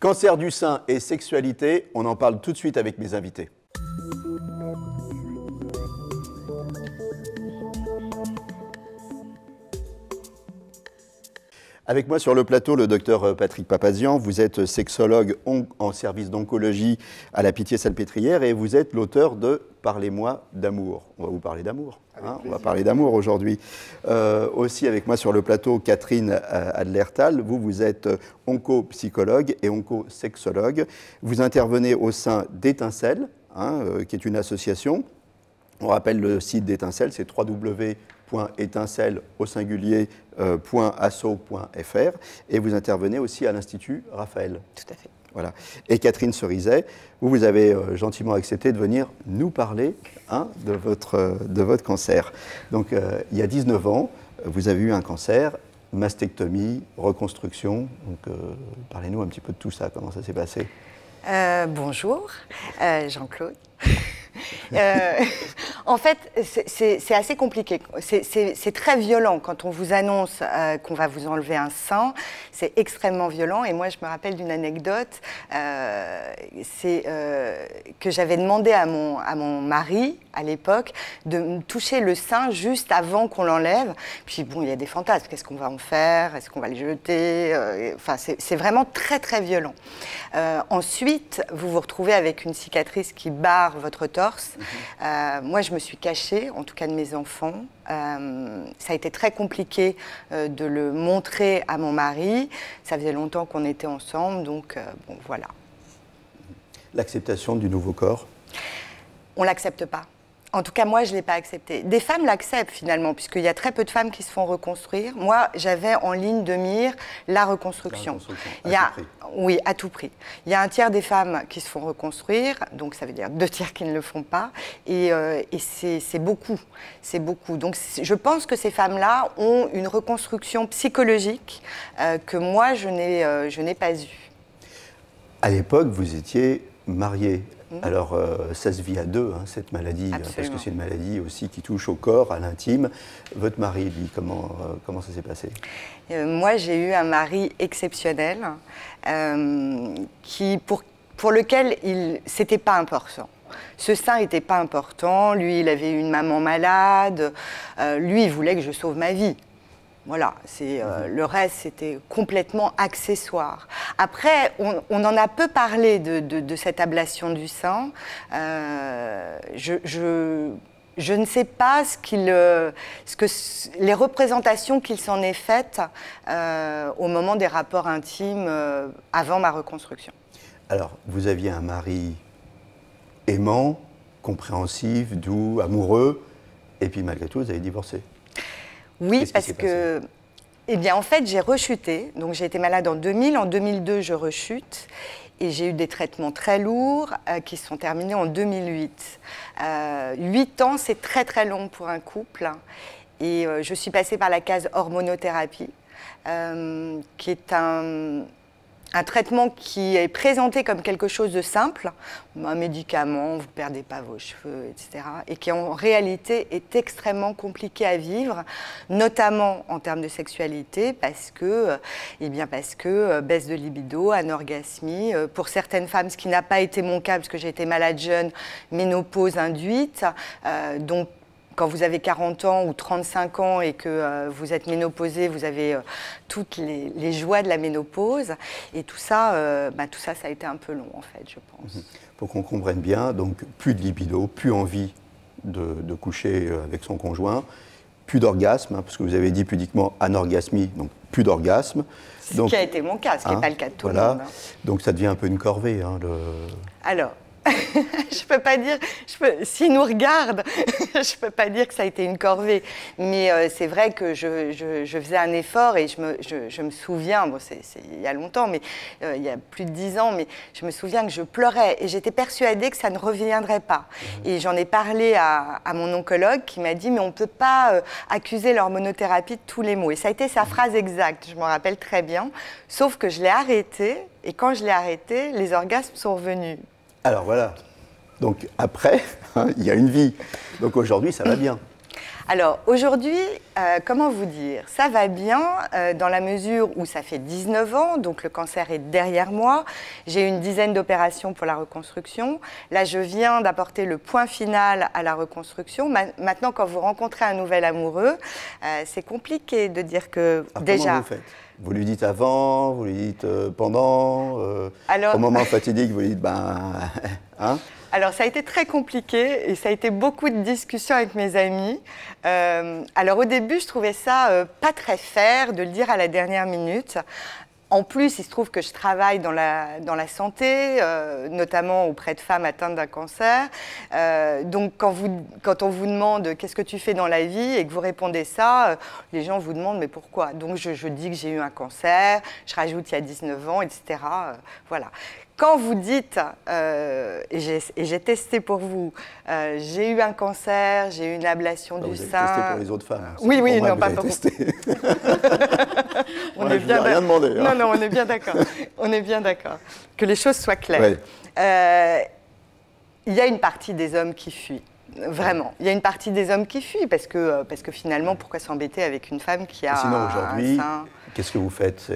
Cancer du sein et sexualité, on en parle tout de suite avec mes invités. Avec moi sur le plateau, le docteur Patrick Papazian. Vous êtes sexologue en service d'oncologie à la Pitié-Salpêtrière et vous êtes l'auteur de « Parlez-moi d'amour ». On va vous parler d'amour. On va parler d'amour aujourd'hui. Aussi avec moi sur le plateau, Catherine Adlertal. Vous êtes oncopsychologue et oncosexologue. Vous intervenez au sein d'Étincelle, qui est une association. On rappelle le site d'Étincelle, c'est www.étincelle au singulier.asso.fr et vous intervenez aussi à l'Institut Raphaël. Tout à fait. Voilà. Et Catherine Cerizet, vous avez gentiment accepté de venir nous parler de votre cancer. Donc, il y a 19 ans, vous avez eu un cancer, mastectomie, reconstruction. Donc, parlez-nous un petit peu de tout ça, comment ça s'est passé? Bonjour, Jean-Claude. En fait, c'est assez compliqué. C'est très violent quand on vous annonce qu'on va vous enlever un sein. C'est extrêmement violent. Et moi, je me rappelle d'une anecdote. C'est que j'avais demandé à mon mari, à l'époque, de me toucher le sein juste avant qu'on l'enlève. Puis bon, il y a des fantasmes. Qu'est-ce qu'on va en faire? Est-ce qu'on va le jeter? Enfin, c'est vraiment très, très violent. Ensuite, vous vous retrouvez avec une cicatrice qui barre votre torse. Moi, je me suis cachée, en tout cas de mes enfants. Ça a été très compliqué de le montrer à mon mari. Ça faisait longtemps qu'on était ensemble, donc bon, voilà. L'acceptation du nouveau corps? On ne l'accepte pas. En tout cas, moi, je ne l'ai pas accepté. Des femmes l'acceptent finalement, puisqu'il y a très peu de femmes qui se font reconstruire. Moi, j'avais en ligne de mire la reconstruction. Oui, à tout prix. Il y a un tiers des femmes qui se font reconstruire, donc ça veut dire 2 tiers qui ne le font pas. Et c'est beaucoup. C'est beaucoup. Donc je pense que ces femmes-là ont une reconstruction psychologique que moi, je n'ai pas eue. À l'époque, vous étiez mariée. Alors, ça se vit à deux, cette maladie, parce que c'est une maladie aussi qui touche au corps, à l'intime. Votre mari, lui, comment ça s'est passé? Moi, j'ai eu un mari exceptionnel, pour lequel c'était pas important. Ce sein n'était pas important. Lui, il avait une maman malade. Lui, il voulait que je sauve ma vie. Voilà, le reste, c'était complètement accessoire. Après, on en a peu parlé de cette ablation du sein. Je ne sais pas les représentations qu'il s'en est faites au moment des rapports intimes avant ma reconstruction. Alors, vous aviez un mari aimant, compréhensif, doux, amoureux, et puis malgré tout, vous avez divorcé. Oui, parce que, eh bien, en fait, j'ai rechuté. Donc, j'ai été malade en 2000. En 2002, je rechute. Et j'ai eu des traitements très lourds qui se sont terminés en 2008. 8 ans, c'est très, très long pour un couple. Et je suis passée par la case hormonothérapie, qui est un traitement qui est présenté comme quelque chose de simple, un médicament, vous ne perdez pas vos cheveux, etc. Et qui en réalité est extrêmement compliqué à vivre, notamment en termes de sexualité, parce que baisse de libido, anorgasmie, pour certaines femmes, ce qui n'a pas été mon cas, parce que j'ai été malade jeune, ménopause induite, donc quand vous avez 40 ans ou 35 ans et que vous êtes ménopausée, vous avez toutes les joies de la ménopause. Et tout ça, ça a été un peu long, en fait, je pense. Pour qu'on comprenne bien, donc plus de libido, plus envie de coucher avec son conjoint, plus d'orgasme, parce que vous avez dit pudiquement anorgasmie, donc plus d'orgasme. Ce qui a été mon cas, ce qui n'est pas le cas de tout le monde. Donc ça devient un peu une corvée. Alors, je ne peux pas dire, s'ils nous regardent, je ne peux pas dire que ça a été une corvée. Mais c'est vrai que je faisais un effort et je me souviens, bon, c'est il y a longtemps, mais il y a plus de 10 ans, mais je me souviens que je pleurais et j'étais persuadée que ça ne reviendrait pas. Et j'en ai parlé à mon oncologue qui m'a dit, mais on ne peut pas accuser l'hormonothérapie de tous les maux. Et ça a été sa phrase exacte, je m'en rappelle très bien, sauf que je l'ai arrêtée et quand je l'ai arrêtée, les orgasmes sont revenus. Alors voilà, donc après, il y a une vie. Donc aujourd'hui, ça va bien. Alors aujourd'hui, comment vous dire? Ça va bien dans la mesure où ça fait 19 ans, donc le cancer est derrière moi. J'ai eu une dizaine d'opérations pour la reconstruction. Là, je viens d'apporter le point final à la reconstruction. Maintenant, quand vous rencontrez un nouvel amoureux, c'est compliqué de dire que déjà... Comment vous faites? Vous lui dites avant, vous lui dites pendant, au moment fatidique, vous lui dites hein? Alors, ça a été très compliqué et ça a été beaucoup de discussions avec mes amis. Alors, au début, je trouvais ça pas très fair de le dire à la dernière minute. En plus, il se trouve que je travaille dans la santé, notamment auprès de femmes atteintes d'un cancer. Donc, quand on vous demande « qu'est-ce que tu fais dans la vie ?» et que vous répondez ça, les gens vous demandent « mais pourquoi ?» Donc, je dis que j'ai eu un cancer, je rajoute il y a 19 ans, etc. Voilà. Quand vous dites, et j'ai testé pour vous, j'ai eu un cancer, j'ai eu une ablation du sein. Vous avez testé pour les autres femmes. Oui, oui, non, pas pour vous. On est bien rien demandé. Non, non, on est bien d'accord. On est bien d'accord. Que les choses soient claires. Ouais. Il y a une partie des hommes qui fuient. Vraiment. Il y a une partie des hommes qui fuient parce que finalement, pourquoi s'embêter avec une femme qui a sinon, aujourd'hui, un sein... qu'est-ce que vous faites?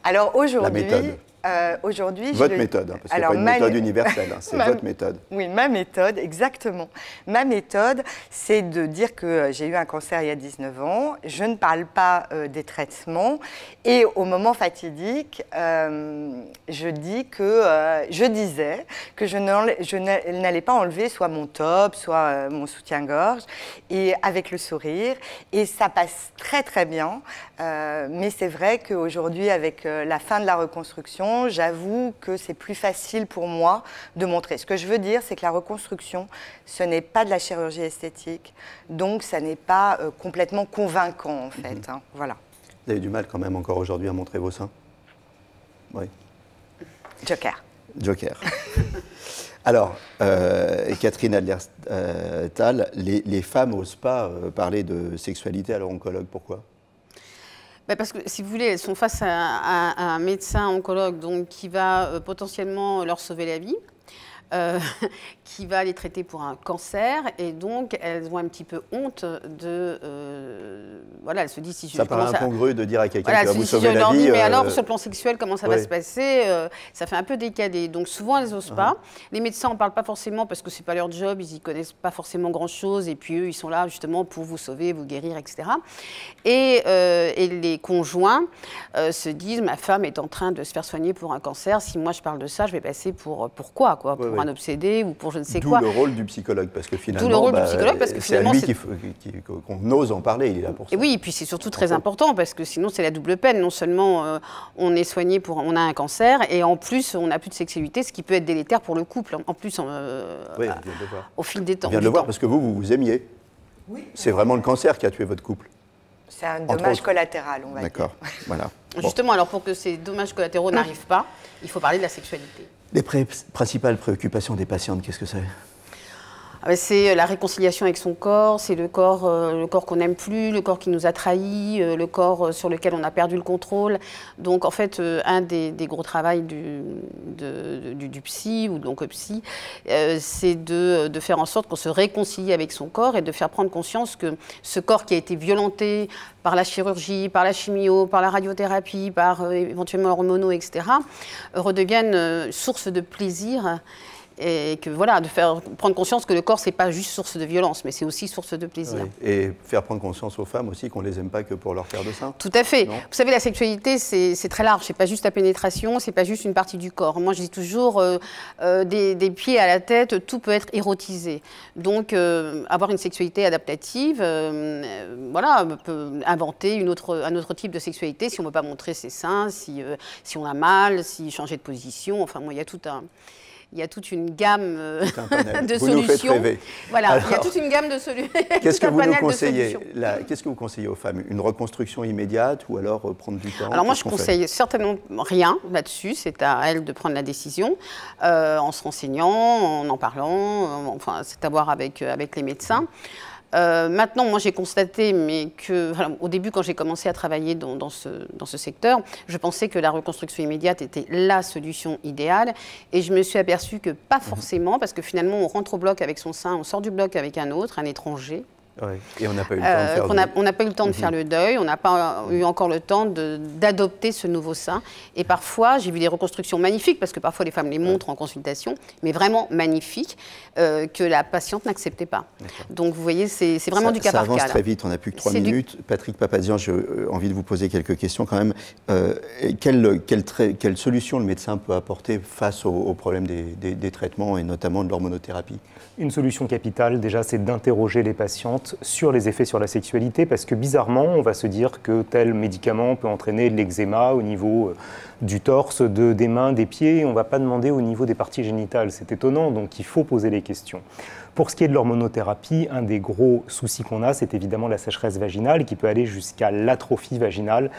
Alors aujourd'hui... La méthode. Aujourd'hui, votre méthode, parce qu'il n'y a pas une méthode universelle, c'est votre méthode. Oui, ma méthode, exactement. Ma méthode, c'est de dire que j'ai eu un cancer il y a 19 ans, je ne parle pas des traitements, et au moment fatidique, je disais que je n'allais pas enlever soit mon top, soit mon soutien-gorge, et avec le sourire, et ça passe très très bien, mais c'est vrai qu'aujourd'hui, avec la fin de la reconstruction, j'avoue que c'est plus facile pour moi de montrer. Ce que je veux dire, c'est que la reconstruction, ce n'est pas de la chirurgie esthétique, donc ça n'est pas complètement convaincant en fait. Hein, voilà. Vous avez du mal quand même encore aujourd'hui à montrer vos seins? Oui. Joker. Joker. Alors, Catherine Adler-Tall, les femmes n'osent pas parler de sexualité à leur oncologue, pourquoi? Parce que, si vous voulez, elles sont face à un médecin oncologue donc, qui va potentiellement leur sauver la vie, qui va les traiter pour un cancer, et donc elles ont un petit peu honte de... voilà, elles se disent... Si ça paraît incongru de dire à quelqu'un qui va vous sauver la vie... Mais alors, sur le plan sexuel, comment ça va se passer? Ça fait un peu décalé. Donc souvent, elles n'osent pas. Les médecins n'en parlent pas forcément parce que ce n'est pas leur job, ils n'y connaissent pas forcément grand-chose, et puis eux, ils sont là justement pour vous sauver, vous guérir, etc. Et les conjoints se disent, ma femme est en train de se faire soigner pour un cancer, si moi je parle de ça, je vais passer pour quoi Pour un obsédé ou pour je ne sais quoi. D'où le rôle du psychologue, parce que finalement, c'est à lui qu'on ose en parler, il est là pour ça. Et oui, et puis c'est surtout très important, parce que sinon c'est la double peine. Non seulement on est soigné on a un cancer, et en plus on n'a plus de sexualité, ce qui peut être délétère pour le couple, en plus au fil des temps. On vient de le voir, parce que vous aimiez. Oui. C'est vraiment le cancer qui a tué votre couple. C'est un dommage collatéral, on va dire. D'accord, voilà. Justement, alors pour que ces dommages collatéraux n'arrivent pas, il faut parler de la sexualité. Les principales préoccupations des patientes, qu'est-ce que c'est? C'est la réconciliation avec son corps, c'est le corps qu'on n'aime plus, le corps qui nous a trahis, le corps sur lequel on a perdu le contrôle. Donc en fait, un des gros travaux du psy ou de l'oncopsie, c'est de faire en sorte qu'on se réconcilie avec son corps et de faire prendre conscience que ce corps qui a été violenté par la chirurgie, par la chimio, par la radiothérapie, par éventuellement hormonaux, etc., redevienne source de plaisir. Et que voilà, de faire prendre conscience que le corps, c'est pas juste source de violence, mais c'est aussi source de plaisir. Oui. Et faire prendre conscience aux femmes aussi qu'on les aime pas que pour leur faire de sein. Tout à fait. Non. Vous savez, la sexualité, c'est très large. C'est pas juste la pénétration, c'est pas juste une partie du corps. Moi, je dis toujours, des pieds à la tête, tout peut être érotisé. Donc, avoir une sexualité adaptative, voilà, on peut inventer un autre type de sexualité si on veut pas montrer ses seins, si on a mal, si changer de position. Enfin, moi, il y a toute une gamme de vous solutions. Nous faites rêver. Voilà, alors, il y a toute une gamme de solutions. Qu'est-ce que vous nous conseillez? Qu'est-ce que vous conseillez aux femmes? Une reconstruction immédiate ou alors prendre du temps? Alors moi, je conseille certainement rien là-dessus. C'est à elles de prendre la décision en se renseignant, en parlant. Enfin, c'est à voir avec les médecins. Maintenant, moi, j'ai constaté, mais au début, quand j'ai commencé à travailler dans ce secteur, je pensais que la reconstruction immédiate était la solution idéale. Et je me suis aperçue que pas forcément, parce que finalement, on rentre au bloc avec son sein, on sort du bloc avec un autre, un étranger. Ouais. Et on n'a pas eu le temps de faire on n'a pas eu le temps de faire le deuil, on n'a pas eu encore le temps d'adopter ce nouveau sein. Et parfois, j'ai vu des reconstructions magnifiques, parce que parfois les femmes les montrent en consultation, mais vraiment magnifiques, que la patiente n'acceptait pas. Donc vous voyez, c'est vraiment du cas par cas. Ça avance très vite, on n'a plus que 3 minutes. Patrick Papazian, j'ai envie de vous poser quelques questions quand même. Quelle solution le médecin peut apporter face au problème des traitements et notamment de l'hormonothérapie? Une solution capitale, déjà, c'est d'interroger les patientes sur les effets sur la sexualité, parce que bizarrement, on va se dire que tel médicament peut entraîner de l'eczéma au niveau du torse, des mains, des pieds, et on ne va pas demander au niveau des parties génitales. C'est étonnant, donc il faut poser les questions. Pour ce qui est de l'hormonothérapie, un des gros soucis qu'on a, c'est évidemment la sécheresse vaginale qui peut aller jusqu'à l'atrophie vaginale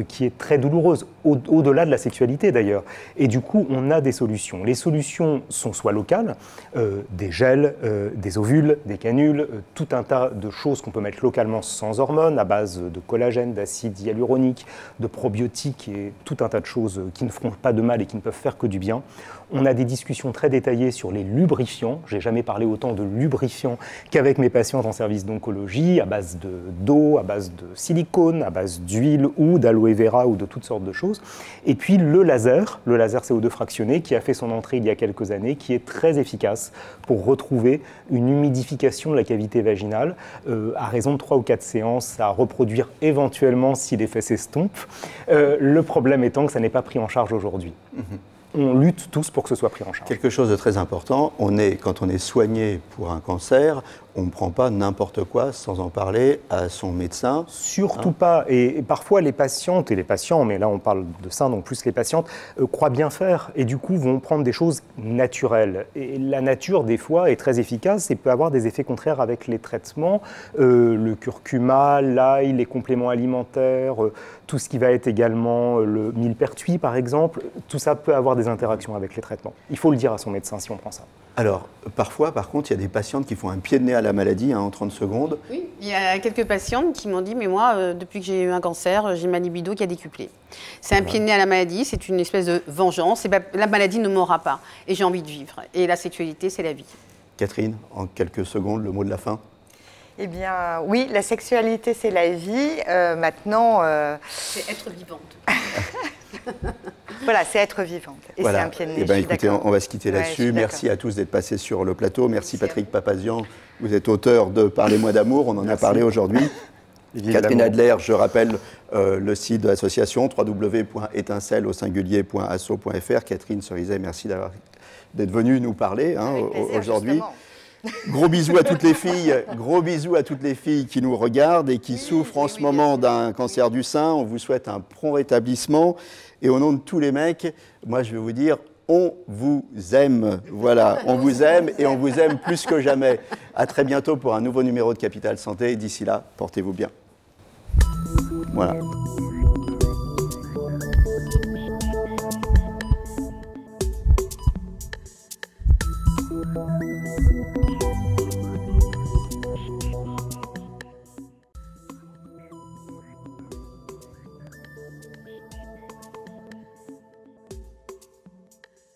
qui est très douloureuse, au-delà de la sexualité d'ailleurs. Et du coup, on a des solutions. Les solutions sont soit locales, des gels, des ovules, des canules, tout un tas de choses qu'on peut mettre localement sans hormones, à base de collagène, d'acide hyaluronique, de probiotiques et tout un tas de choses qui ne feront pas de mal et qui ne peuvent faire que du bien. On a des discussions très détaillées sur les lubrifiants. J'ai jamais parlé autant de lubrifiants qu'avec mes patientes en service d'oncologie, à base d'eau, à base de silicone, à base d'huile ou d'aloe vera ou de toutes sortes de choses. Et puis le laser CO2 fractionné, qui a fait son entrée il y a quelques années, qui est très efficace pour retrouver une humidification de la cavité vaginale, à raison de 3 ou 4 séances à reproduire éventuellement si l'effet s'estompe. Le problème étant que ça n'est pas pris en charge aujourd'hui. On lutte tous pour que ce soit pris en charge. Quelque chose de très important, quand on est soigné pour un cancer, on ne prend pas n'importe quoi sans en parler à son médecin. Surtout pas. Et parfois, les patientes et les patients, mais là on parle de ça, donc plus les patientes, croient bien faire et du coup vont prendre des choses naturelles. Et la nature, des fois, est très efficace et peut avoir des effets contraires avec les traitements. Le curcuma, l'ail, les compléments alimentaires, tout ce qui va être également le millepertuis, par exemple, tout ça peut avoir des interactions avec les traitements. Il faut le dire à son médecin si on prend ça. Alors, parfois, par contre, il y a des patientes qui font un pied de nez à la maladie en 30 secondes. Oui, il y a quelques patientes qui m'ont dit « mais moi, depuis que j'ai eu un cancer, j'ai ma libido qui a décuplé ». C'est un pied de nez à la maladie, c'est une espèce de vengeance. Et ben, la maladie ne m'aura pas et j'ai envie de vivre. Et la sexualité, c'est la vie. Catherine, en quelques secondes, le mot de la fin. Eh bien, oui, la sexualité, c'est la vie. Maintenant... C'est être vivante. Voilà, c'est être vivante. Et voilà. C'est un pied de nez. Eh bien, écoutez, on va se quitter là-dessus. Merci à tous d'être passés sur le plateau. Merci Patrick Papazian. Vous êtes auteur de Parlez-moi d'amour. On en a parlé aujourd'hui. Catherine Adler, je rappelle le site de l'association www.étincelle-au-singulier.asso.fr. Catherine Cerizet, merci d'être venue nous parler aujourd'hui. Gros bisous à toutes les filles, qui nous regardent et qui souffrent en ce moment d'un cancer du sein. On vous souhaite un prompt rétablissement. Et au nom de tous les mecs, moi je vais vous dire, on vous aime. Voilà, on vous aime et on vous aime plus que jamais. À très bientôt pour un nouveau numéro de Capital Santé. D'ici là, portez-vous bien. Voilà.